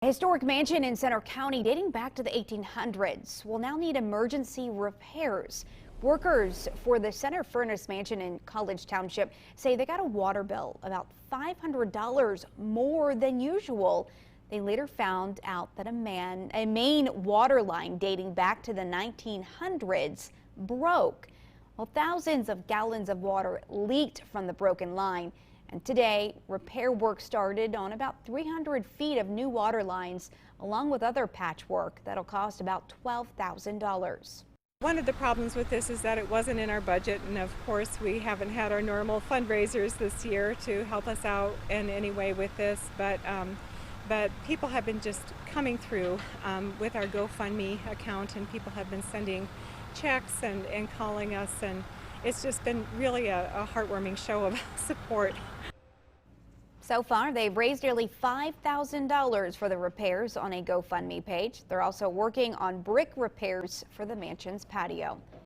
A historic mansion in Center County dating back to the 1800s will now need emergency repairs. Workers for the Center Furnace Mansion in College Township say they got a water bill about $500 more than usual. They later found out that a main water line dating back to the 1900s broke. Well, thousands of gallons of water leaked from the broken line. And today, repair work started on about 300 feet of new water lines, along with other patchwork that'll cost about $12,000. One of the problems with this is that it wasn't in our budget, and of course we haven't had our normal fundraisers this year to help us out in any way with this, but people have been just coming through with our GoFundMe account, and people have been sending checks and calling us, and it's just been really a heartwarming show of support. So far, they've raised nearly $5,000 for the repairs on a GoFundMe page. They're also working on brick repairs for the mansion's patio.